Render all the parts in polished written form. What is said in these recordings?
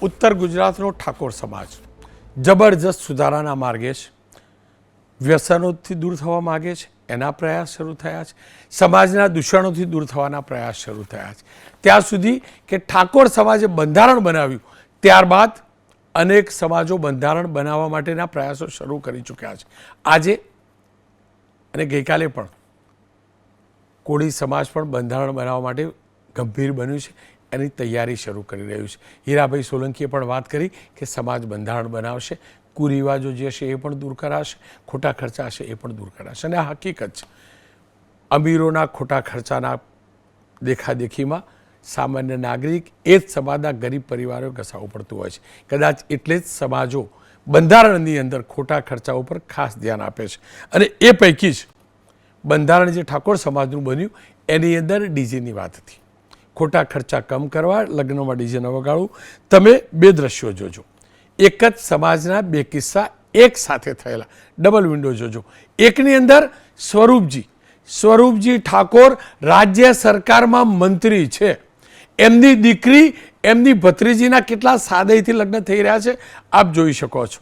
ઉત્તર ગુજરાતનો ઠાકોર સમાજ જબરજસ્ત સુધારાના માર્ગે છે, વ્યસનોથી દૂર થવા માગે છે, એના પ્રયાસ શરૂ થયા છે, સમાજના દૂષણોથી દૂર થવાના પ્રયાસ શરૂ થયા છે, ત્યાં સુધી કે ઠાકોર સમાજે બંધારણ બનાવ્યું ત્યારબાદ અનેક સમાજો બંધારણ બનાવવા માટેના પ્રયાસો શરૂ કરી ચૂક્યા છે. આજે અને ગઈકાલે પણ કોળી સમાજ પણ બંધારણ બનાવવા માટે ગંભીર બન્યું છે, એની તૈયારી શરૂ કરી રહ્યું છે. હીરાભાઈ સોલંકીએ પણ વાત કરી કે સમાજ બંધારણ બનાવશે, કુરિવાજો જે હશે એ પણ દૂર કરાશે, ખોટા ખર્ચા હશે એ પણ દૂર કરાશે. અને આ હકીકત છે, અમીરોના ખોટા ખર્ચાના દેખાદેખીમાં સામાન્ય નાગરિક એ જ સમાજના ગરીબ પરિવારો ઘસાવું પડતું હોય છે. કદાચ એટલે જ સમાજો બંધારણની અંદર ખોટા ખર્ચા ઉપર ખાસ ધ્યાન આપે છે. અને એ પૈકી જ બંધારણ જે ઠાકોર સમાજનું બન્યું એની અંદર ડીજેની વાત હતી. ખોટા ખર્ચા કમ કરવા, લગ્નમાં ડીજે ન વગાડવું. તમે બે દ્રશ્યો જોજો, એક જ સમાજના બે કિસ્સા એક સાથે થયેલા, ડબલ વિન્ડો જોજો. એકની અંદર સ્વરૂપજી ઠાકોર રાજ્ય સરકારમાં મંત્રી છે, એમની દીકરી એમની ભત્રીજીના કેટલા સાદાઈથી લગ્ન થઈ રહ્યા છે આપ જોઈ શકો છો.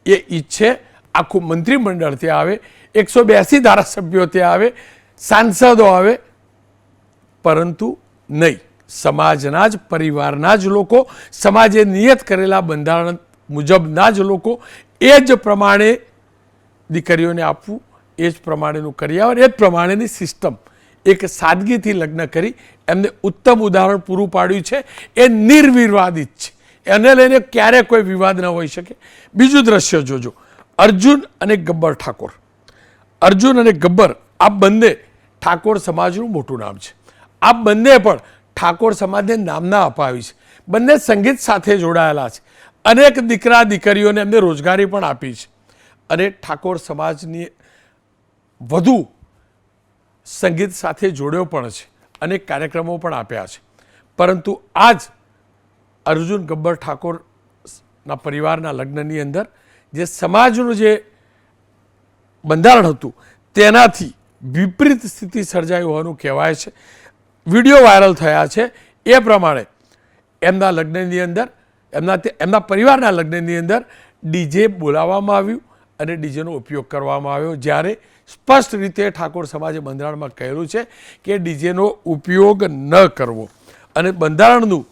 એ ઈચ્છે આખું મંત્રીમંડળ ત્યાં આવે, 182 ધારાસભ્યો ત્યાં આવે, સાંસદો આવે, પરંતુ નહીં, સમાજના જ પરિવારના જ લોકો, સમાજે નિયત કરેલા બંધારણ મુજબના જ લોકો, એ જ પ્રમાણે દીકરીઓને આપવું, એ જ પ્રમાણેનું કરિયાવર, એ જ પ્રમાણેની સિસ્ટમ, એક સાદગીથી લગ્ન કરી એમને ઉત્તમ ઉદાહરણ પૂરું પાડ્યું છે. એ નિર્વિવાદિત છે, એને લઈને ક્યારેય કોઈ વિવાદ ન હોઈ શકે. બીજું દ્રશ્ય જોજો, અર્જુન અને ગબ્બર ઠાકોર. અર્જુન અને ગબ્બર આ બંને ઠાકોર સમાજનું મોટું નામ છે. આ બંને પણ ઠાકોર સમાજને નામના અપાવી છે. બંને સંગીત સાથે જોડાયેલા છે, અનેક દીકરા દીકરીઓને એમને રોજગારી પણ આપી છે, અને ઠાકોર સમાજની વધુ સંગીત સાથે જોડ્યો પણ છે, અનેક કાર્યક્રમો પણ આપ્યા છે. પરંતુ આજ અર્જુન ગબ્બર ઠાકોરના પરિવારના લગ્નની અંદર જે સમાજનું જે બંધારણ હતું તેનાથી વિપરીત સ્થિતિ સર્જાઈ હોવાનું કહેવાય છે. વિડીયો વાયરલ થયા છે. એ પ્રમાણે એમના લગ્નની અંદર, એમના પરિવારના લગ્નની અંદર ડીજે બોલાવવામાં આવ્યું અને ડીજેનો ઉપયોગ કરવામાં આવ્યો, જ્યારે સ્પષ્ટ રીતે ઠાકોર સમાજે બંધારણમાં કહેલું છે કે ડીજેનો ઉપયોગ ન કરવો. અને બંધારણનું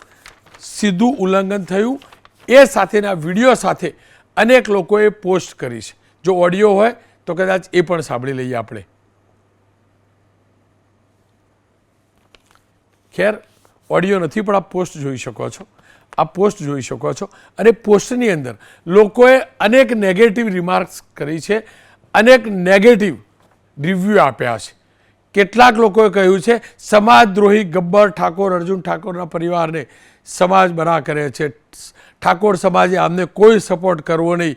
સીધું ઉલ્લંઘન થયું. એ સાથેના વિડીયો સાથે અનેક લોકોએ પોસ્ટ કરી છે. જો ઓડિયો હોય તો કદાચ એ પણ સાંભળી લઈએ આપણે. ખેર ઓડિયો નથી, પણ આપ પોસ્ટ જોઈ શકો છો. આ પોસ્ટ જોઈ શકો છો. અને પોસ્ટની અંદર લોકોએ અનેક નેગેટિવ રિમાર્ક્સ કરી છે, અનેક નેગેટિવ રિવ્યૂ આપ્યા છે. કેટલાક લોકોએ કહ્યું છે સમાજદ્રોહી ગબ્બર ઠાકોર અર્જુન ઠાકોરના પરિવારને સમાજ બના કરે છે, ઠાકોર સમાજે આમને કોઈ સપોર્ટ કરવો નહીં,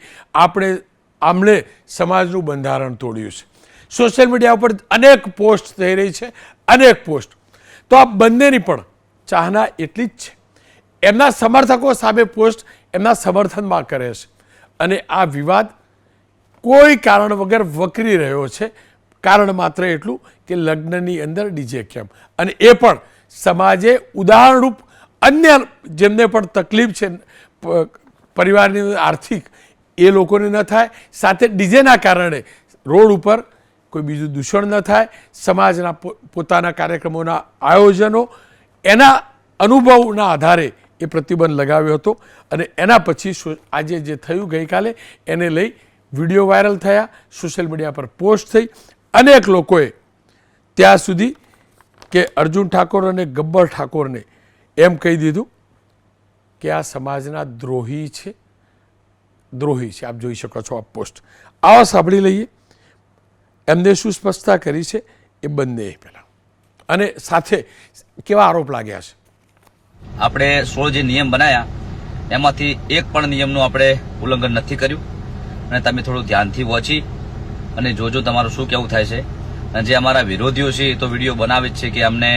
આમણે સમાજનું બંધારણ તોડ્યું છે. સોશિયલ મીડિયા ઉપર અનેક પોસ્ટ થઈ રહી છે, અનેક પોસ્ટ. તો આ બંનેની પણ ચાહના એટલી જ છે, એમના સમર્થકો સામે પોસ્ટ એમના સમર્થનમાં કરે છે, અને આ વિવાદ કોઈ કારણ વગર વકરી રહ્યો છે. કારણ માત્ર એટલું કે લગ્નની અંદર ડીજે કેમ, અને એ પણ સમાજે ઉદાહરણરૂપ અન્ય જેમને પણ તકલીફ છે પરિવારની આર્થિક, એ લોકોને ન થાય, સાથે ડીજેના કારણે રોડ ઉપર કોઈ બીજું દૂષણ ન થાય, સમાજના પોતાના કાર્યક્રમોના આયોજનો, એના અનુભવના આધારે એ પ્રતિબંધ લગાવ્યો હતો. અને એના પછી આજે જે થયું ગઈકાલે, એને લઈ વિડીયો વાયરલ થયા, સોશિયલ મીડિયા પર પોસ્ટ થઈ. અનેક લોકોએ ત્યાં સુધી કે અર્જુન ઠાકોર અને ગબ્બર ઠાકોરને એમ કહી દીધું કે આ સમાજના દ્રોહી છે. આપ જોઈ શકો છો આ પોસ્ટ. આવા સાંભળી લઈએ એમને શું સ્પષ્ટતા કરી છે એ બંને પહેલા, અને સાથે કેવા આરોપ લાગ્યા છે. આપણે 16 જે નિયમ બનાવ્યા એમાંથી એક પણ નિયમનું આપણે ઉલ્લંઘન નથી કર્યું. અને તમે થોડું ધ્યાનથી વોચી અને જોજો તમારું શું કેવું થાય છે. અને જે અમારા વિરોધીઓ છે એ તો વિડીયો બનાવે જ છે કે અમને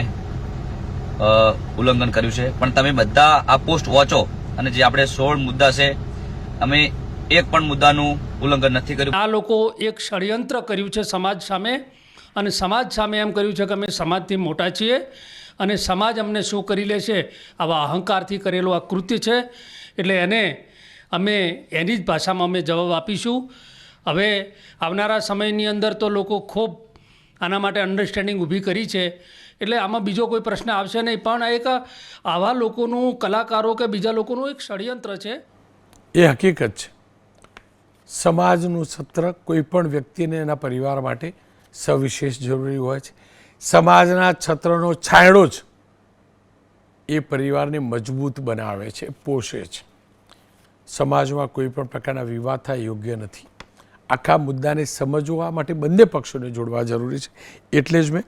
ઉલ્લંઘન કર્યું છે, પણ તમે બધા આ પોસ્ટ વોચો, અને જે આપણે 16 મુદ્દા છે અમે એક પણ મુદ્દાનું ઉલ્લંઘન નથી કર્યું. આ લોકો એક ષડયંત્ર કર્યું છે સમાજ સામે, અને સમાજ સામે એમ કર્યું છે કે અમે સમાજથી મોટા છીએ અને સમાજ અમને શું કરી લે છે આવા અહંકારથી કરેલું આ કૃત્ય છે. એટલે એને અમે એની જ ભાષામાં અમે જવાબ આપીશું. હવે આવનારા સમયની અંદર તો લોકો ખૂબ આના માટે અન્ડરસ્ટેન્ડિંગ ઊભી કરી છે. એટલે આમાં બીજો કોઈ પ્રશ્ન આવશે નહીં, પણ એક આવા લોકોનું, કલાકારો કે બીજા લોકોનું એક ષડયંત્ર છે. એ હકીકત છે. સમાજનું સત્ર કોઈ પણ વ્યક્તિને એના પરિવાર માટે સવિશેષ જરૂરી હોય છે. સમાજના છત્રનો છાંયડો જ એ પરિવારને મજબૂત બનાવે છે, પોષે છે. સમાજમાં કોઈ પણ પ્રકારના વિવાદ થાય યોગ્ય નથી. આખા મુદ્દાને સમજવા માટે બંને પક્ષોને જોડવા જરૂરી છે. એટલે જ મેં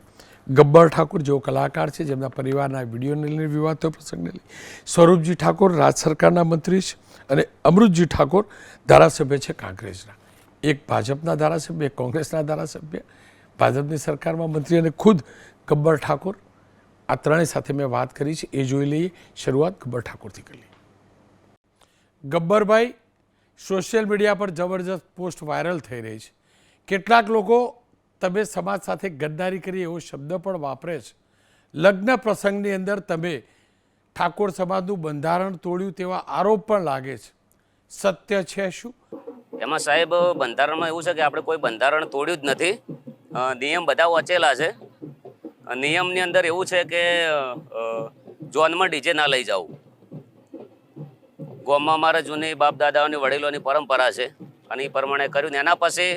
ગબ્બર ઠાકોર જેવો કલાકાર છે, જેમના પરિવારના વિડીયોને લઈને વિવાદ થયો, પ્રસંગને લઈ, સ્વરૂપજી ઠાકોર રાજ્ય સરકારના મંત્રી છે અને અમૃતજી ઠાકોર ધારાસભ્ય છે કાંકરેજના. એક ભાજપના ધારાસભ્ય, એક કોંગ્રેસના ધારાસભ્ય, ભાજપની સરકારમાં મંત્રી અને ખુદ ગબ્બર ઠાકોર. આ ત્રણેય સાથે મેં વાત કરી છે. એ જોઈ લઈએ. શરૂઆત ગબ્બર ઠાકોરથી કરી લઈએ. ગબ્બરભાઈ, સોશિયલ મીડિયા પર જબરજસ્ત પોસ્ટ વાયરલ થઈ રહી છે. કેટલાક લોકો તમે સમાજ સાથે ગદ્દારી કરી એવો શબ્દ પણ વાપરે છે. લગ્ન પ્રસંગની અંદર તમે ઠાકોર સમાજનું બંધારણ તોડ્યું તેવા આરોપ પણ લાગે છે. સત્ય છે શું? એમાં સાહેબ બંધારણમાં એવું છે કે આપણે કોઈ બંધારણ તોડ્યું જ નથી. નિયમ બધા વાંચેલા છે. નિયમની અંદર એવું છે કે જોનમાં ડીજે ના લઈ જવું. ગામમાં અમારા જૂની બાપ દાદાઓની વડીલોની પરંપરા છે અને એ પ્રમાણે કર્યું ને એના પછી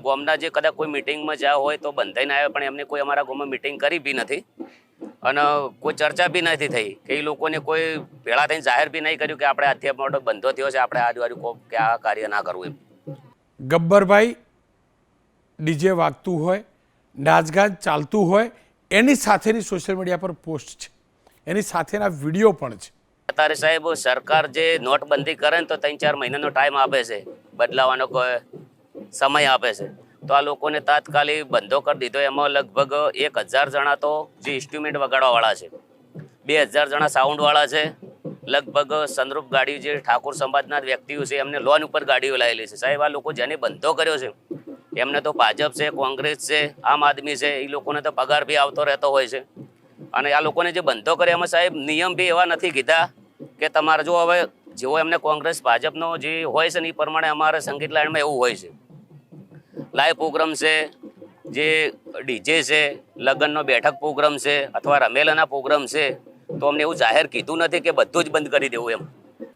ગામના જે કદાચ કોઈ મિટિંગમાં જ્યાં હોય તો બંધાઈને આવ્યા, પણ એમને કોઈ અમારા ગામમાં મિટિંગ કરી બી નથી અને કોઈ ચર્ચા બી નથી થઈ કે એ લોકોને કોઈ ભેળા થઈને જાહેર બી નહીં કર્યું કે આપણે આથી મોટો બંધો થયો છે, આપણે આજુબાજુ કે આ કાર્ય ના કરવું એમ. ગબ્બરભાઈ, ડીજે વાગતું હોય, નાચગાન ચાલતું હોય, એની સાથેની સોશિયલ મીડિયા પર પોસ્ટ છે, એની સાથેના વિડીયો પણ છે. અત્યારે સાહેબ સરકાર જે નોટબંધી કરે ને તો 3-4 મહિનાનો ટાઈમ આપે છે, બદલાવાનો કોઈ સમય આપે છે. તો આ લોકોને તાત્કાલિક બંધો કરી દીધો. એમાં લગભગ 1000 જણા તો જે ઇન્સ્ટ્રુમેન્ટ વગાડવાવાળા છે, 2000 જણા સાઉન્ડવાળા છે, લગભગ સનરૂપ ગાડી જે ઠાકોર સમાજના વ્યક્તિઓ છે એમને લોન ઉપર ગાડીઓ લાવેલી છે. સાહેબ આ લોકો જેને બંધો કર્યો છે એમને તો ભાજપ છે, કોંગ્રેસ છે, આમ આદમી છે, એ લોકોને તો પગાર બી આવતો રહેતો હોય છે. અને આ લોકોને જે બંધો કરે એમાં સાહેબ નિયમ બી એવા નથી કીધા કે તમારે જો હવે જેવો એમને કોંગ્રેસ ભાજપનો જે હોય છે ને એ પ્રમાણે અમારે સંગીત લાઈનમાં એવું હોય છે. લાઈવ પ્રોગ્રામ છે, જે ડીજે છે, લગ્નનો બેઠક પ્રોગ્રામ છે અથવા રમેલાના પ્રોગ્રામ છે, તો અમને એવું જાહેર કીધું નથી કે બધું જ બંધ કરી દેવું એમ.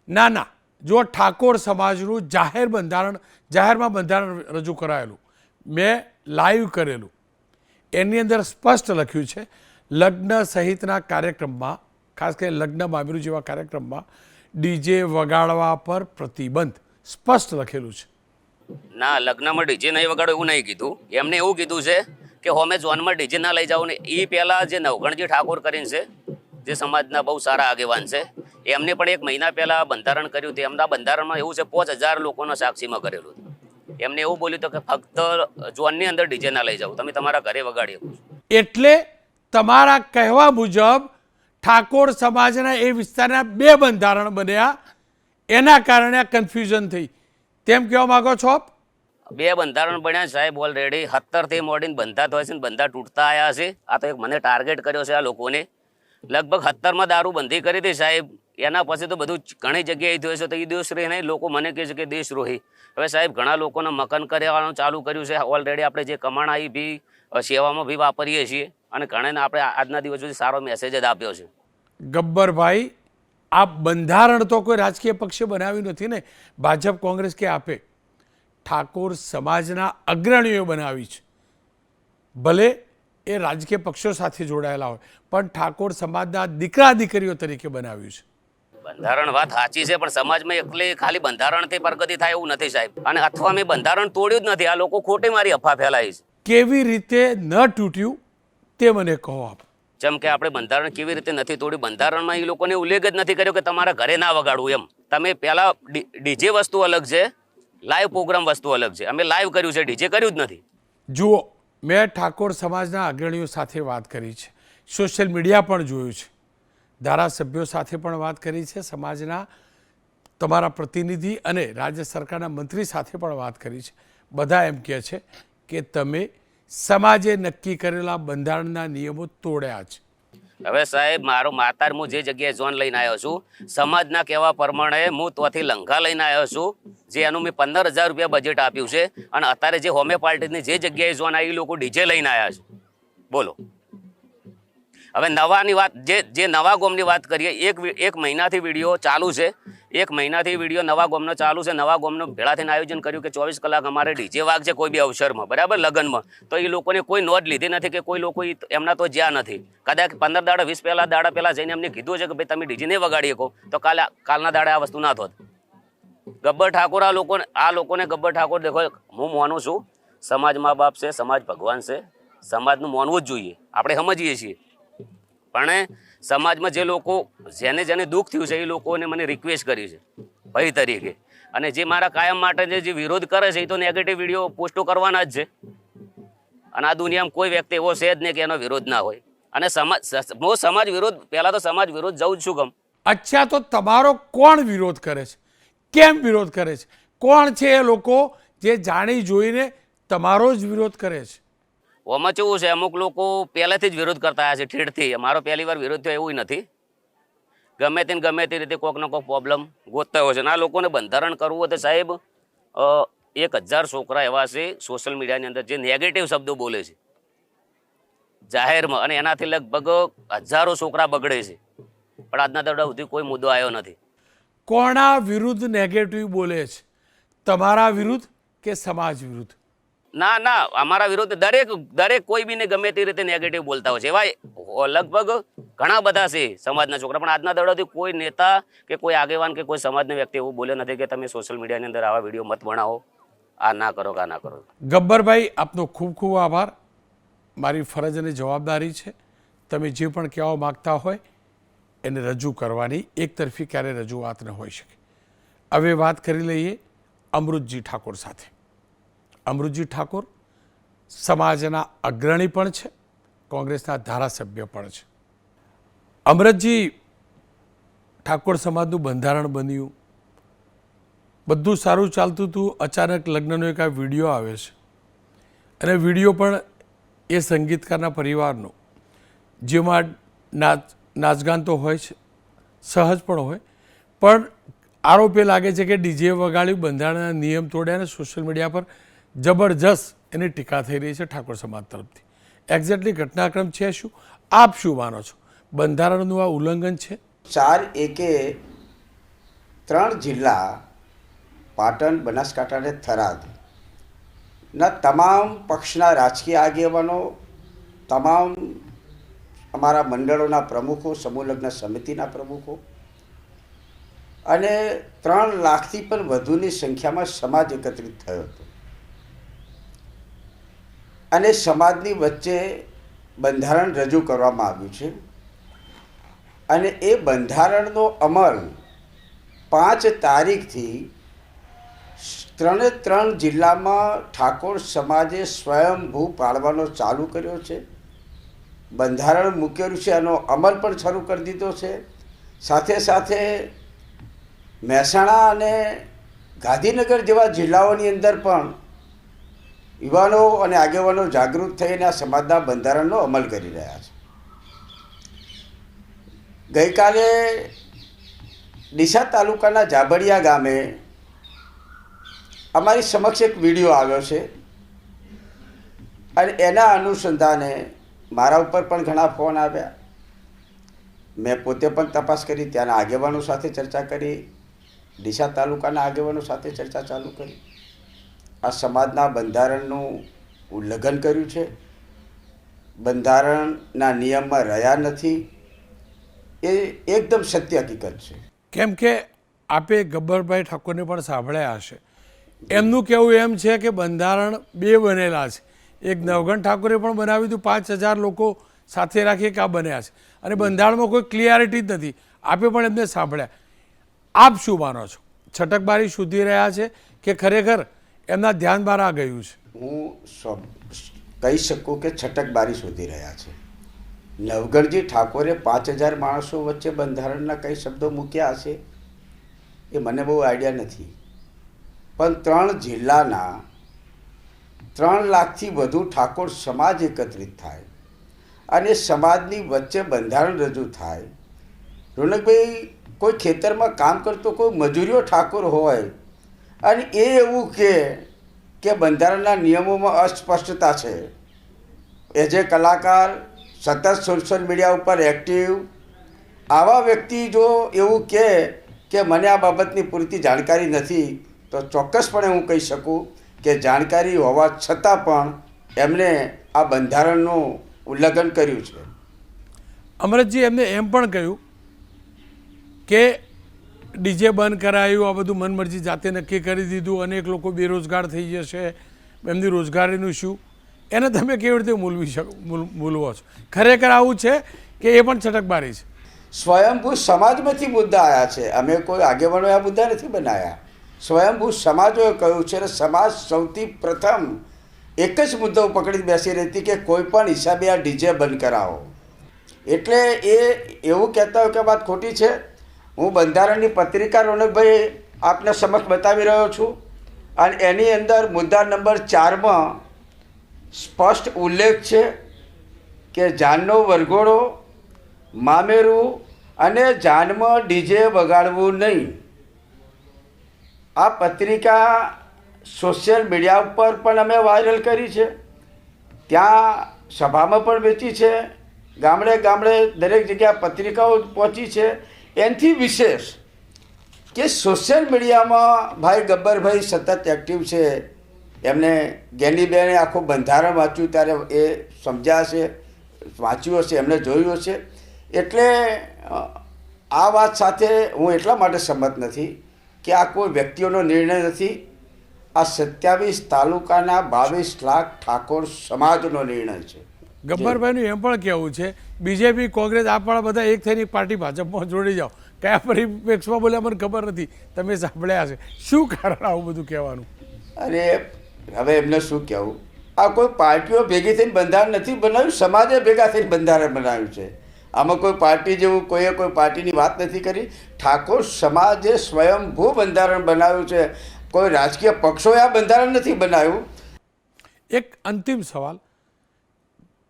ના ના, જો ઠાકોર સમાજનું જાહેરમાં બંધારણ રજૂ કરાયેલું, મેં લાઈવ કરેલું, એની અંદર સ્પષ્ટ લખ્યું છે લગ્ન સહિતના કાર્યક્રમમાં, ખાસ કરીને લગ્ન મામેરું જેવા કાર્યક્રમમાં ડીજે વગાડવા પર પ્રતિબંધ સ્પષ્ટ લખેલું છે. ના, લગ્નમાં ડીજે નહીં વગાડો એવું નહીં કીધું. એમને એવું કીધું છે કે હોમે જોનમાં ડીજે ના લઈ જાવ ને. એ પહેલાં જે નવગણજી ઠાકોર કરીને છે, જે સમાજના બહુ સારા આગેવાન છે, એમને પણ 1 મહિના પહેલાં બંધારણ કર્યું હતું. એમના બંધારણમાં એવું છે 5000 લોકોના સાક્ષીમાં કરેલું હતું. એમને એવું બોલ્યું હતું કે ફક્ત જોનની અંદર ડીજે ના લઈ જાવ, તમે તમારા ઘરે વગાડી શકો. એટલે તમારા કહેવા મુજબ ઠાકોર સમાજના એ વિસ્તારના 2 બંધારણ બન્યા, એના કારણે આ કન્ફ્યુઝન થઈ, તેમ કહેવા માંગો છો? 2 બંધારણ બન્યા સાહેબ. ઓલરેડી 70થી મોડીને બંધાત હોય છે ને બંધા તૂટતા આવ્યા છે. આ તો એક મને ટાર્ગેટ કર્યો છે આ લોકોને. લગભગ 70માં દારૂ બંધી કરી હતી સાહેબ. એના પછી તો બધું ઘણી જગ્યાએ થયું છે. તો એ દેશદ્રોહી નહીં, લોકો મને કહે છે કે દેશદ્રોહી. હવે સાહેબ ઘણા લોકોને મકાન કરવાનું ચાલુ કર્યું છે. ઓલરેડી આપણે જે કમાણા એ બી સેવામાં બી વાપરીએ છીએ અને ઘણાને આપણે આજના દિવસ સુધી સારો મેસેજ જ આપ્યો છે. ગબ્બરભાઈ, આ બંધારણ તો કોઈ રાજકીય પક્ષે બનાવ્યું નથી ને, ભાજપ કોંગ્રેસ કે આપે, ઠાકોર સમાજના અગ્રણીઓ બનાવી છે. ભલે એ રાજકીય પક્ષો સાથે જોડાયેલા હોય, પણ ઠાકોર સમાજના દીકરા દીકરીઓ તરીકે બનાવ્યું છે. બંધારણ વાત સાચી છે, પણ સમાજમાં એકલી ખાલી બંધારણથી પ્રગતિ થાય એવું નથી સાહેબ. અને અથવા મેં બંધારણ તોડ્યું જ નથી. આ લોકો ખોટી મારી અફવા ફેલાવી છે. કેવી રીતે ન તૂટ્યું તે મને કહો આપ. જેમ કે આપણે બંધારણ કેવી રીતે નથી તોડ્યું, બંધારણમાં એ લોકોને ઉલ્લેખ જ નથી કર્યો કે તમારા ઘરે ના વગાડવું એમ. તમે પહેલા ડીજે વસ્તુ અલગ છે, લાઈવ પ્રોગ્રામ વસ્તુ અલગ છે. અમે લાઈવ કર્યું છે, ડીજે કર્યું જ નથી. જુઓ, મેં ઠાકોર સમાજના અગ્રણીઓ સાથે વાત કરી છે, સોશિયલ મીડિયા પણ જોયું છે, ધારાસભ્યો સાથે પણ વાત કરી છે, સમાજના તમારા પ્રતિનિધિ અને રાજ્ય સરકારના મંત્રી સાથે પણ વાત કરી છે. બધા એમ કહે છે કે તમે સમાજે નક્કી કરેલા બંધારણના નિયમો તોડ્યા છે. હવે સાહેબ મારું માતાર હું જે જગ્યાએ ઝોન લઈને આવ્યો છું, સમાજના કહેવા પ્રમાણે હું ત્યાંથી લંઘા લઈને આવ્યો છું, જે એનું મેં 15,000 રૂપિયા બજેટ આપ્યું છે, અને અત્યારે જે હોમે પાર્ટીની જે જગ્યાએ ઝોન આવી લોકો ડીજે લઈને આવ્યા છે. બોલો. હવે નવાની વાત, જે નવા ગોમની વાત કરીએ, એક મહિનાથી વિડીયો ચાલુ છે, એક મહિનાથી વિડીયો નવા ગોમનો ચાલુ છે. નવા ગોમનો ભેળા થઈને આયોજન કર્યું કે 24 કલાક અમારે ડીજે વાગશે કોઈ બી અવસરમાં, બરાબર, લગ્નમાં. તો એ લોકોને કોઈ નોંધ લીધી નથી કે કોઈ લોકો એમના તો જ્યાં નથી. કદાચ 15 દાડા 20 દાડા પહેલા જઈને એમને કીધું છે કે ભાઈ તમે ડીજે નહીં વગાડી શકો, તો કાલના દાડે આ વસ્તુ ના થોત. ગબ્બર ઠાકોર આ લોકોને ગબ્બર ઠાકોર દેખો, હું માનું છું સમાજ મા બાપ છે, સમાજ ભગવાન છે, સમાજનું માનવું જ જોઈએ, આપણે સમજીએ છીએ. પણ સમાજમાં જે લોકો જેને દુઃખ થયું છે એ લોકોને મને રિક્વેસ્ટ કરી છે ભાઈ તરીકે, અને જે મારા કાયમ માટે જે વિરોધ કરે છે એ તો નેગેટિવ વિડીયો પોસ્ટો કરવાના જ છે. અને આ દુનિયામાં કોઈ વ્યક્તિ એવો છે જ નહીં કે એનો વિરોધ ના હોય. અને સમાજ વિરોધ, પહેલા તો સમાજ વિરોધ જવું જ શું ગમ. અચ્છા, તો તમારો કોણ વિરોધ કરે છે? કેમ વિરોધ કરે છે? કોણ છે એ લોકો જે જાણી જોઈને તમારો જ વિરોધ કરે છે? ઓમાં કેવું છે, અમુક લોકો પહેલેથી જ વિરોધ કરતા આવ્યા છે, ઠેઠથી. મારો પહેલી વાર વિરોધ થયો એવું નથી. ગમે તે રીતે કોઈકનો કોઈક પ્રોબ્લેમ ગોતતા હોય છે. અને આ લોકોને બંધારણ કરવું હોય તો સાહેબ 1,000 છોકરા એવા છે સોશિયલ મીડિયાની અંદર જે નેગેટિવ શબ્દો બોલે છે જાહેરમાં, અને એનાથી લગભગ હજારો છોકરા બગડે છે. પણ આજના દાડા સુધી કોઈ મુદ્દો આવ્યો નથી. કોના વિરુદ્ધ નેગેટિવ બોલે છે? તમારા વિરુદ્ધ કે સમાજ વિરુદ્ધ? ના, અમારા વિરુદ્ધ દરેક કોઈ બીને ગમે તે રીતે નેગેટિવ બોલતા હોય છે. એવા લગભગ ઘણા બધા છે સમાજના છોકરા, પણ આજના દાડાથી કોઈ નેતા કે કોઈ આગેવાન કે કોઈ સમાજનો વ્યક્તિ એવું બોલ્યો નથી કે તમે સોશિયલ મીડિયાની અંદર આવા વિડીયો મત બનાવો, આ ના કરો કે આ ના કરો. ગબ્બરભાઈ, આપનો ખૂબ ખૂબ આભાર. મારી ફરજ અને જવાબદારી છે તમે જે પણ કહેવા માગતા હોય એને રજૂ કરવાની. એક તરફી ક્યારે રજૂઆત ન હોઈ શકે. હવે વાત કરી લઈએ અમૃતજી ઠાકોર સાથે. અમૃતજી ઠાકોર સમાજના અગ્રણી પણ છે, કોંગ્રેસના ધારાસભ્ય પણ છે. અમૃતજી, ઠાકોર સમાજનું બંધારણ બન્યું, બધું સારું ચાલતું હતું, અચાનક લગ્નનો એક આ વિડીયો આવે છે, અને વિડીયો પણ એ સંગીતકારના પરિવારનો, જેમાં નાચગાન તો હોય છે, સહજ પણ હોય, પણ આરોપ એ લાગે છે કે ડીજે વગાડ્યું, બંધારણના નિયમ તોડ્યા, અને સોશિયલ મીડિયા પર જબરજસ્ત એની ટીકા થઈ રહી છે ઠાકોર સમાજ તરફથી. એક્ઝેક્ટલી ઘટનાક્રમ છે શું? આપ શું માનો છો? બંધારણનું આ ઉલ્લંઘન છે? 4 જિલ્લા પાટણ, બનાસકાંઠા અને થરાદ ના તમામ પક્ષના રાજકીય આગેવાનો, તમામ અમારા મંડળોના પ્રમુખો, સમૂહ લગ્ન સમિતિના પ્રમુખો અને 3 લાખથી પણ વધુની સંખ્યામાં સમાજ એકત્રિત થયો હતો. અને સમાજની વચ્ચે બંધારણ રજૂ કરવામાં આવ્યું છે, અને એ બંધારણનો અમલ 5 તારીખથી 3 જિલ્લામાં ઠાકોર સમાજે સ્વયંભૂ પાળવાનો ચાલુ કર્યો છે. બંધારણ મૂકેલું છે, એનો અમલ પણ શરૂ કરી દીધો છે. સાથે સાથે મહેસાણા અને ગાંધીનગર જેવા જિલ્લાઓની અંદર પણ યુવાનો અને આગેવાનો જાગૃત થઈને આ સમાજના બંધારણનો અમલ કરી રહ્યા છે. ગઈકાલે ડીસા તાલુકાના જાબડિયા ગામે અમારી સમક્ષ એક વિડીયો આવ્યો છે, અને એના અનુસંધાને મારા ઉપર પણ ઘણા ફોન આવ્યા. મેં પોતે પણ તપાસ કરી, ત્યાંના આગેવાનો સાથે ચર્ચા કરી, ડીસા તાલુકાના આગેવાનો સાથે ચર્ચા ચાલુ કરી. આ સમાજના બંધારણનું ઉલ્લંઘન કર્યું છે, બંધારણના નિયમમાં રહ્યા નથી, એ એકદમ સત્ય હકીકત છે. કેમ કે આપે ગબ્બરભાઈ ઠાકોરને પણ સાંભળ્યા હશે. એમનું કહેવું એમ છે કે બંધારણ 2 બનેલા છે. એક નવઘણ ઠાકોરે પણ બનાવ્યું હતું, 5,000 લોકો સાથે રાખી કે આ બન્યા છે, અને બંધારણમાં કોઈ ક્લિયરિટી જ નથી. આપે પણ એમને સાંભળ્યા. આપ શું માનો છો? છટકબારી શોધી રહ્યા છે કે ખરેખર એમના ધ્યાન બહાર આ ગયું છે? હું કહી શકું કે છટકબારી શોધી રહ્યા છે. નવગણજી ઠાકોરે 5,000 માણસો વચ્ચે બંધારણના કઈ શબ્દો મૂક્યા હશે એ મને બહુ આઈડિયા નથી, પણ 3 જિલ્લાના 3 લાખથી વધુ ઠાકોર સમાજ એકત્રિત થાય અને સમાજની વચ્ચે બંધારણ રજૂ થાય. રોનકભાઈ, કોઈ ખેતરમાં કામ કરતો કોઈ મજૂરીઓ ઠાકોર હોય અને એ એવું કે બંધારણના નિયમોમાં અસ્પષ્ટતા છે. એઝ એ કલાકાર સતત સોશિયલ મીડિયા ઉપર એક્ટિવ આવા વ્યક્તિ જો એવું કે મને આ બાબતની પૂરતી જાણકારી નથી, તો ચોક્કસપણે હું કહી શકું કે જાણકારી હોવા છતાં પણ એમણે આ બંધારણનું ઉલ્લંઘન કર્યું છે. અમરતજી, એમને એમ પણ કહ્યું કે ડીજે બંધ કરાયું, આ બધું મનમરજી જાતે નક્કી કરી દીધું, અનેક લોકો બેરોજગાર થઈ જશે, એમની રોજગારીનું શું, એને તમે કેવી રીતે મૂલવો છો? ખરેખર આવું છે કે એ પણ છટકબારી છે? સ્વયંભૂ સમાજમાંથી મુદ્દા આવ્યા છે. અમે કોઈ આગેવાનોએ આ મુદ્દા નથી બનાવ્યા. સ્વયંભૂ સમાજોએ કહ્યું છે અને સમાજ સૌથી પ્રથમ એક જ મુદ્દો પકડી બેસી રહી હતી કે કોઈ પણ હિસાબે આ ડીજે બંધ કરાવો. એટલે એ એવું કહેતા હોય કે વાત ખોટી છે. હું બંધારણની પત્રિકા રોનકભાઈ આપને સમક્ષ બતાવી રહ્યો છું અને એની અંદર મુદ્દા નંબર 4માં સ્પષ્ટ ઉલ્લેખ છે કે જાનનો વરઘોડો, મામેરું અને જાનમાં ડીજે વગાડવું નહીં. આ પત્રિકા સોશિયલ મીડિયા ઉપર પણ અમે વાયરલ કરી છે, ત્યાં સભામાં પણ વેચી છે, ગામડે ગામડે દરેક જગ્યાએ પત્રિકાઓ પહોંચી છે. એનાથી વિશેષ કે સોશિયલ મીડિયામાં ભાઈ ગબ્બરભાઈ સતત એક્ટિવ છે. એમને જ્ઞાનીબેને આખું બંધારણ વાંચ્યું ત્યારે એ સમજ્યા છે, વાંચ્યું હશે, એમને જોયું હશે. એટલે આ વાત સાથે હું એટલા માટે સંમત નથી કે આ કોઈ વ્યક્તિઓનો નિર્ણય નથી. આ 27 તાલુકાના 22 લાખ ઠાકોર સમાજનો નિર્ણય છે. ગબ્બરભાઈનું એમ પણ કહેવું છે બીજેપી, કોંગ્રેસ આ પણ બધા એક થઈને પાર્ટી ભાજપમાં જોડી જાઓ. કયા પરિપ્રેક્ષમાં બોલ્યા મને ખબર નથી, તમે સાંભળ્યા છે. શું કારણ આવું બધું કહેવાનું? અરે હવે એમને શું કહેવું? આ કોઈ પાર્ટીઓ ભેગી થઈને બંધારણ નથી બનાવ્યું, સમાજે ભેગા થઈને બંધારણ બનાવ્યું છે. આમાં કોઈ પાર્ટી જેવું કોઈ પાર્ટીની વાત નથી કરી. ઠાકોર સમાજે સ્વયંભૂ બંધારણ બનાવ્યું છે. કોઈ રાજકીય પક્ષોએ આ બંધારણ નથી બનાવ્યું. એક અંતિમ સવાલ,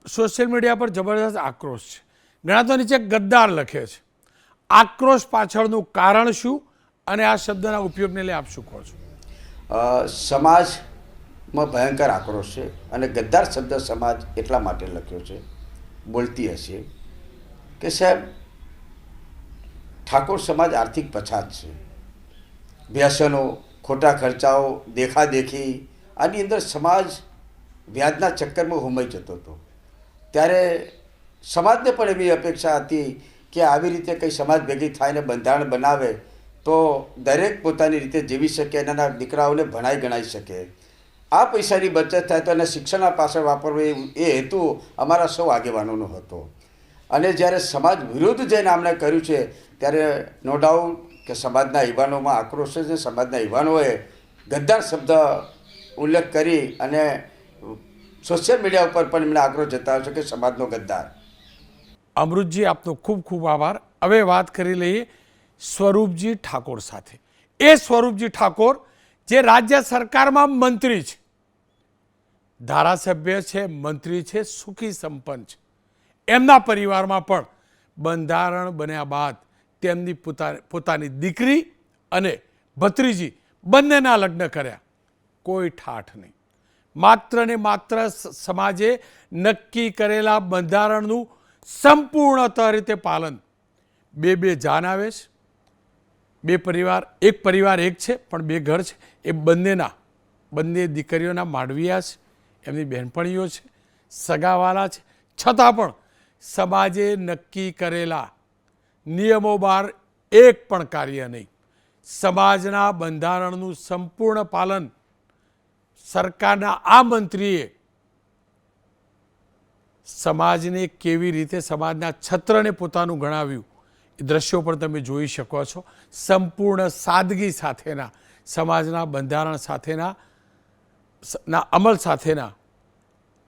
સોશિયલ મીડિયા પર જબરદસ્ત આક્રોશ છે, ઘણા તો નીચે ગદ્દાર લખે છે. આક્રોશ પાછળનું કારણ શું અને આ શબ્દના ઉપયોગને લઈ આપ શું કહો છો? સમાજમાં ભયંકર આક્રોશ છે અને ગદ્દાર શબ્દ સમાજ એટલા માટે લખ્યો છે, બોલતી હશે કે સાહેબ ઠાકોર સમાજ આર્થિક પછાત છે. વ્યસનો, ખોટા ખર્ચાઓ, દેખાદેખી, આની અંદર સમાજ વ્યાજના ચક્કરમાં હોમાઈ જતો હતો. ત્યારે સમાજને પણ એવી અપેક્ષા હતી કે આવી રીતે કંઈ સમાજ ભેગી થાયને બંધારણ બનાવે તો દરેક પોતાની રીતે જીવી શકે, એના દીકરાઓને ભણાઈ ગણાઈ શકે. આ પૈસાની બચત થાય તો એને શિક્ષણના પાછળ વાપરવું એ હેતુ અમારા સૌ આગેવાનોનો હતો. અને જ્યારે સમાજ વિરુદ્ધ જઈને આમણે કર્યું છે ત્યારે નો ડાઉટ કે સમાજના યુવાનોમાં આક્રોશ છે. સમાજના યુવાનોએ ગદ્દાર શબ્દ ઉલ્લેખ કરી અને સોશિયલ મીડિયા ઉપર પણ એમને આગ્રહ જતાવ્યો છે કે સમાજનો ગદ્દાર. અમૃતજી, આપનો ખૂબ ખૂબ આભાર. હવે વાત કરી લઈએ સ્વરૂપજી ઠાકોર સાથે. એ સ્વરૂપજી ઠાકોર જે રાજ્ય સરકારમાં મંત્રી છે, ધારાસભ્ય છે, મંત્રી છે, સુખી સંપન્ન છે. એમના પરિવારમાં પણ બંધારણ બન્યા બાદ તેમની પોતાની દીકરી અને ભત્રીજી બંનેના લગ્ન કર્યા. કોઈ ઠાઠ નહીં. માત્ર ને માત્ર સમાજે નક્કી કરેલા બંધારણનું સંપૂર્ણત રીતે પાલન. બે જાન આવે છે, એક પરિવાર એક છે પણ 2 ઘર છે. એ બંને દીકરીઓના માંડવિયા છે, એમની બહેનપણીઓ છે, સગાવાલા છે. છતાં પણ સમાજે નક્કી કરેલા નિયમો બહાર એક પણ કાર્ય નહીં. સમાજના બંધારણનું સંપૂર્ણ પાલન સરકારના આ મંત્રીએ સમાજને કેવી રીતે સમાજના છત્રને પોતાનું ગણાવ્યું એ દ્રશ્યો પણ તમે જોઈ શકો છો. સંપૂર્ણ સાદગી સાથેના સમાજના બંધારણ સાથેના અમલ સાથેના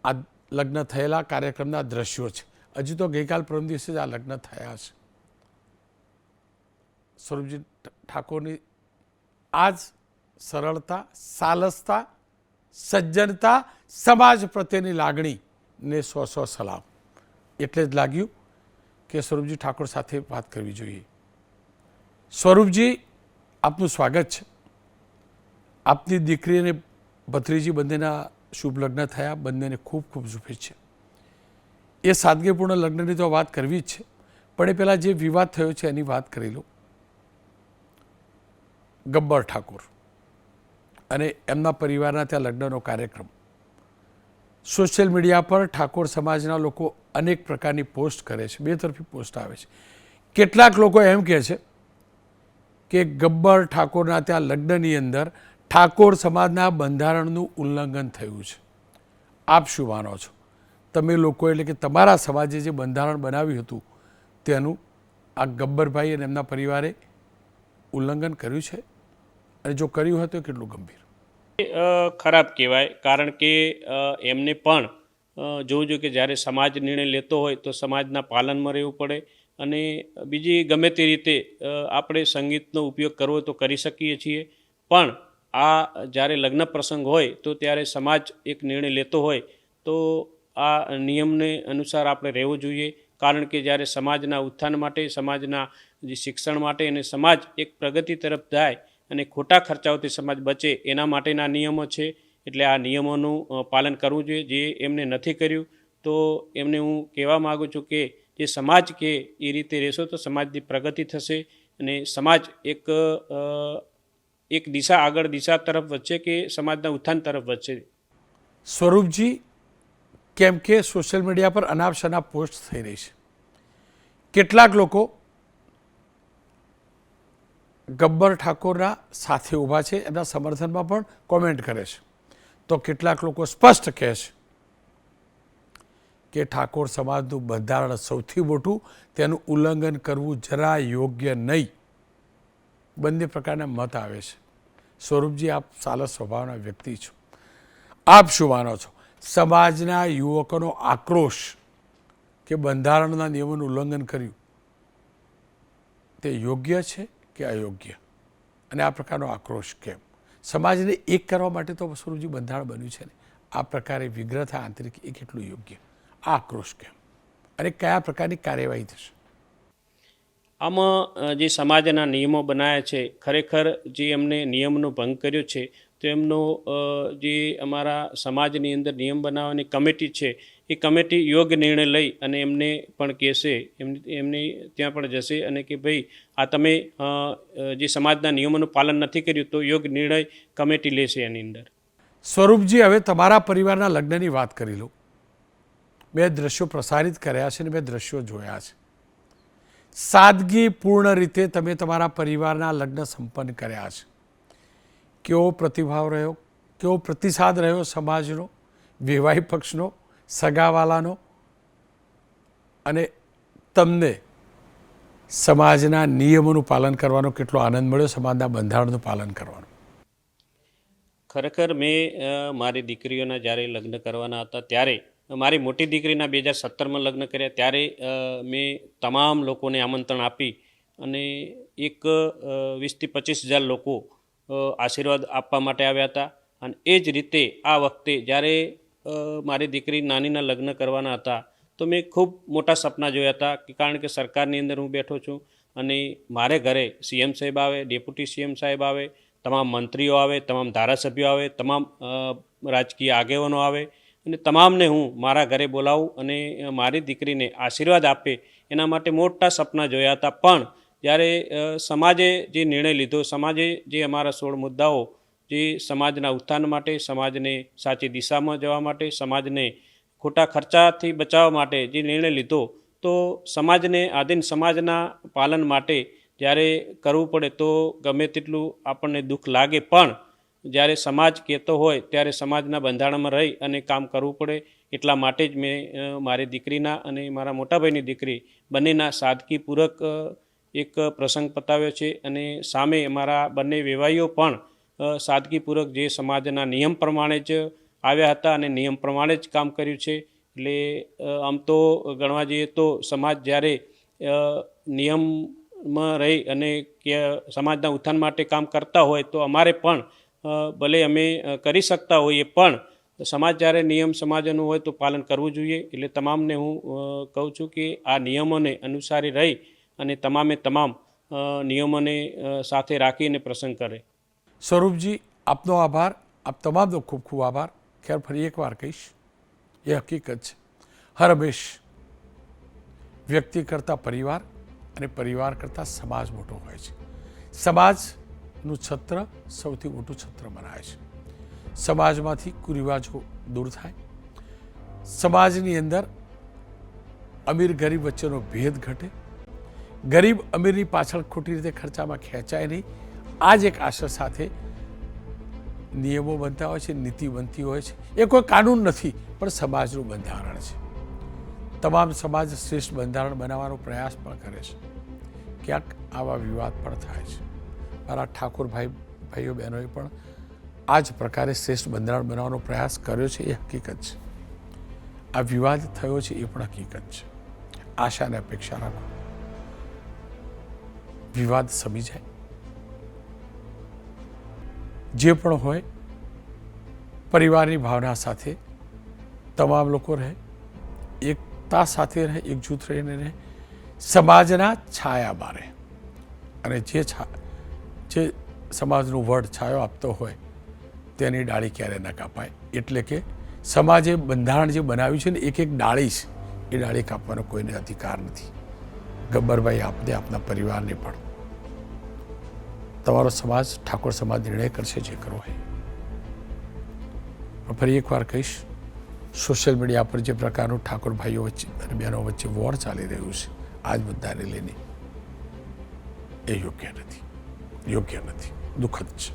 આ લગ્ન થયેલા કાર્યક્રમના દ્રશ્યો છે. હજુ તો ગઈકાલ પરમ દિવસે જ આ લગ્ન થયા છે. સ્વરૂપજી ઠાકોરની આ જ સરળતા, સાલસતા, સજ્જનતા, સમાજ પ્રત્યેની લાગણીને 100 સલામ. એટલે જ લાગ્યું કે સ્વરૂપજી ઠાકોર સાથે વાત કરવી જોઈએ. સ્વરૂપજી, આપનું સ્વાગત છે. આપની દીકરી અને ભત્રીજી બંનેના શુભ લગ્ન થયા, બંનેને ખૂબ ખૂબ શુભેચ્છા. એ સાદગીપૂર્ણ લગ્નની તો વાત કરવી જ છે, પણ એ પહેલાં જે વિવાદ થયો છે એની વાત કરી લો. ગબ્બર ઠાકોર અને એમના પરિવારના ત્યાં લગ્નનો કાર્યક્રમ. સોશિયલ મીડિયા પર ઠાકોર સમાજના લોકો અનેક પ્રકારની પોસ્ટ કરે છે, બે તરફી પોસ્ટ આવે છે. કેટલાક લોકો એમ કહે છે કે ગબ્બર ઠાકોરના ત્યાં લગ્નની અંદર ઠાકોર સમાજના બંધારણનું ઉલ્લંઘન થયું છે. આપ શું માનો છો? તમે લોકો એટલે કે તમારા સમાજે જે બંધારણ બનાવ્યું હતું તેનું આ ગબ્બરભાઈ અને એમના પરિવારે ઉલ્લંઘન કર્યું છે, અને જો કર્યું હોય તો કેટલું ગંભીર? ખરાબ કહેવાય, કારણ કે એમને પણ જોવું જોઈએ કે જ્યારે સમાજ નિર્ણય લેતો હોય તો સમાજના પાલનમાં રહેવું પડે. અને બીજી ગમે તે રીતે આપણે સંગીતનો ઉપયોગ કરવો તો કરી શકીએ છીએ, પણ આ જ્યારે લગ્ન પ્રસંગ હોય તો ત્યારે સમાજ એક નિર્ણય લેતો હોય તો આ નિયમને અનુસાર આપણે રહેવું જોઈએ. કારણ કે જ્યારે સમાજના ઉત્થાન માટે, સમાજના જે શિક્ષણ માટે અને સમાજ એક પ્રગતિ તરફ જાય અને ખોટા ખર્ચાઓથી સમાજ બચે એના માટેના નિયમો છે. એટલે આ નિયમોનું પાલન કરવું જોઈએ. જે એમને નથી કર્યું તો એમને હું કહેવા માગું છું કે જે સમાજ કે એ રીતે રહેશો તો સમાજની પ્રગતિ થશે અને સમાજ એક દિશા આગળ દિશા તરફ વધશે કે સમાજના ઉત્થાન તરફ વધશે. સ્વરૂપજી, કેમ કે સોશિયલ મીડિયા પર અનાપ શનાપ પોસ્ટ થઈ રહી છે. કેટલાક લોકો ગબ્બર ઠાકોરના સાથે ઊભા છે, એમના સમર્થનમાં પણ કોમેન્ટ કરે છે. તો કેટલાક લોકો સ્પષ્ટ કહે છે કે ઠાકોર સમાજનું બંધારણ સૌથી મોટું, તેનું ઉલ્લંઘન કરવું જરા યોગ્ય નહીં. બંને પ્રકારના મત આવે છે. સ્વરૂપજી, આપ સારા સ્વભાવના વ્યક્તિ છો. આપ શું માનો છો? સમાજના યુવકોનો આક્રોશ કે બંધારણના નિયમોનું ઉલ્લંઘન કર્યું તે યોગ્ય છે કે અયોગ્ય? અને આ પ્રકારનો આક્રોશ કેમ? સમાજને એક કરવા માટે તો સ્વરૂપજી બંધારણ બન્યું છે ને. આ પ્રકારે વિગ્રહ થાય આંતરિક, એ કેટલું યોગ્ય? આ આક્રોશ કેમ અને કયા પ્રકારની કાર્યવાહી થશે? આમાં જે સમાજના નિયમો બનાવ્યા છે, ખરેખર જે એમને નિયમનો ભંગ કર્યો છે તો એમનો જે અમારા સમાજની અંદર નિયમ બનાવવાની કમિટી છે એ કમિટી યોગ્ય નિર્ણય લઈ અને એમને પણ કહેશે, એમને ત્યાં પણ જશે અને કે ભાઈ આ તમે જે સમાજના નિયમોનું પાલન નથી કર્યું તો યોગ્ય નિર્ણય કમિટી લેશે એની અંદર. સ્વરૂપજી, હવે તમારા પરિવારના લગ્નની વાત કરી લો. મેં દ્રશ્યો પ્રસારિત કર્યા છે અને મેં દ્રશ્યો જોયા છે. સાદગીપૂર્ણ રીતે તમે તમારા પરિવારના લગ્ન સંપન્ન કર્યા છે. કેવો પ્રતિભાવ રહ્યો, કેવો પ્રતિસાદ રહ્યો સમાજનો, વૈવાહિક પક્ષનો, સગાવાલાનો, અને તમને સમાજના નિયમોનું પાલન કરવાનો કેટલો આનંદ મળ્યો, સમાજના બંધારણનું પાલન કરવાનો? ખરેખર મેં મારી દીકરીઓના જ્યારે લગ્ન કરવાના હતા ત્યારે, મારી મોટી દીકરીના 2017માં લગ્ન કર્યા ત્યારે મેં તમામ લોકોને આમંત્રણ આપી અને એક 20,000 થી 25,000 લોકો આશીર્વાદ આપવા માટે આવ્યા હતા. અને એ જ રીતે આ વખતે જ્યારે મારી દીકરી નાનીના લગ્ન કરવાના હતા તો મેં ખૂબ મોટા સપના જોયા હતા, કારણ કે સરકારની અંદર હું બેઠો છું અને મારે ઘરે સીએમ સાહેબ આવે, ડેપ્યુટી સીએમ સાહેબ આવે, તમામ મંત્રીઓ આવે, તમામ ધારાસભ્યો આવે, તમામ રાજકીય આગેવાનો આવે અને તમામને હું મારા ઘરે બોલાવું અને મારી દીકરીને આશીર્વાદ આપે એના માટે મોટા સપના જોયા હતા. પણ જ્યારે સમાજે જે નિર્ણય લીધો, સમાજે જે અમારા 16 મુદ્દાઓ જે સમાજના ઉત્થાન માટે, સમાજને સાચી દિશામાં જવા માટે, સમાજને ખોટા ખર્ચાથી બચાવવા માટે જે નિર્ણય લીધો, તો સમાજને આધીન સમાજના પાલન માટે જ્યારે કરવું પડે તો ગમે તેટલું આપણને દુઃખ લાગે, પણ જ્યારે સમાજ કહેતો હોય ત્યારે સમાજના બંધારણમાં રહી અને કામ કરવું પડે. એટલા માટે જ મેં મારી દીકરીના અને મારા મોટાભાઈની દીકરી બંનેના સાદગીપૂર્વક એક પ્રસંગ પતાવ્યો છે અને સામે અમારા બંને વેવાઈઓ પણ સાદગીપૂર્વક જે સમાજના નિયમ પ્રમાણે જ આવ્યા હતા અને નિયમ પ્રમાણે જ કામ કર્યું છે. એટલે આમ તો ગણવા જઈએ તો સમાજ જ્યારે નિયમમાં રહી અને કે સમાજના ઉત્થાન માટે કામ કરતા હોય તો અમારે પણ ભલે અમે કરી શકતા હોઈએ, પણ સમાજ જ્યારે નિયમ સમાજનું હોય તો પાલન કરવું જોઈએ. એટલે તમામને હું કહું છું કે આ નિયમોને અનુસારી રહી અને તમામે તમામ નિયમોને સાથે રાખીને પ્રસંગ કરે. સ્વરૂપજી, આપનો આભાર. આપ તમામનો ખૂબ ખૂબ આભાર. ખેર ફરી એકવાર કહીશ, એ હકીકત છે હર હંમેશ વ્યક્તિ કરતાં પરિવાર અને પરિવાર કરતાં સમાજ મોટો હોય છે. સમાજનું છત્ર સૌથી મોટું છત્ર મનાય છે. સમાજમાંથી કુરિવાજો દૂર થાય, સમાજની અંદર અમીર ગરીબ વચ્ચેનો ભેદ ઘટે, ગરીબ અમીરની પાછળ ખોટી રીતે ખર્ચામાં ખેંચાય નહીં. આ જ એક આશા સાથે નિયમો બનતા હોય છે, નીતિ બનતી હોય છે. એ કોઈ કાનૂન નથી, પણ સમાજનું બંધારણ છે. તમામ સમાજ શ્રેષ્ઠ બંધારણ બનાવવાનો પ્રયાસ પણ કરે છે. ક્યાંક આવા વિવાદ પણ થાય છે. મારા ઠાકોર ભાઈઓ બહેનોએ પણ આ જ પ્રકારે શ્રેષ્ઠ બંધારણ બનાવવાનો પ્રયાસ કર્યો છે, એ હકીકત છે. આ વિવાદ થયો છે, એ પણ હકીકત છે. આશા અને અપેક્ષા રાખો વિવાદ સમી જાય. જે પણ હોય પરિવારની ભાવના સાથે તમામ લોકો રહે, એકતા સાથે રહે, એકજૂથ રહીને રહે, સમાજના છાયામાં રહે. અને જે સમાજનું વડ છાયો આપતો હોય તેની ડાળી ક્યારે ન કાપાય. એટલે કે સમાજે બંધારણ જે બનાવ્યું છે ને, એક એક ડાળી છે, એ ડાળી કાપવાનો કોઈને અધિકાર નથી. ગબ્બરભાઈ, આપને આપના પરિવારને પણ તમારો સમાજ, ઠાકોર સમાજ નિર્ણય કરશે જે કરવો હોય. પણ ફરી એકવાર કહીશ, સોશિયલ મીડિયા પર જે પ્રકારનું ઠાકોર ભાઈઓ વચ્ચે અને બહેનો વચ્ચે વોર ચાલી રહ્યું છે આ જ મુદ્દાને લઈને, એ યોગ્ય નથી, દુઃખદ છે.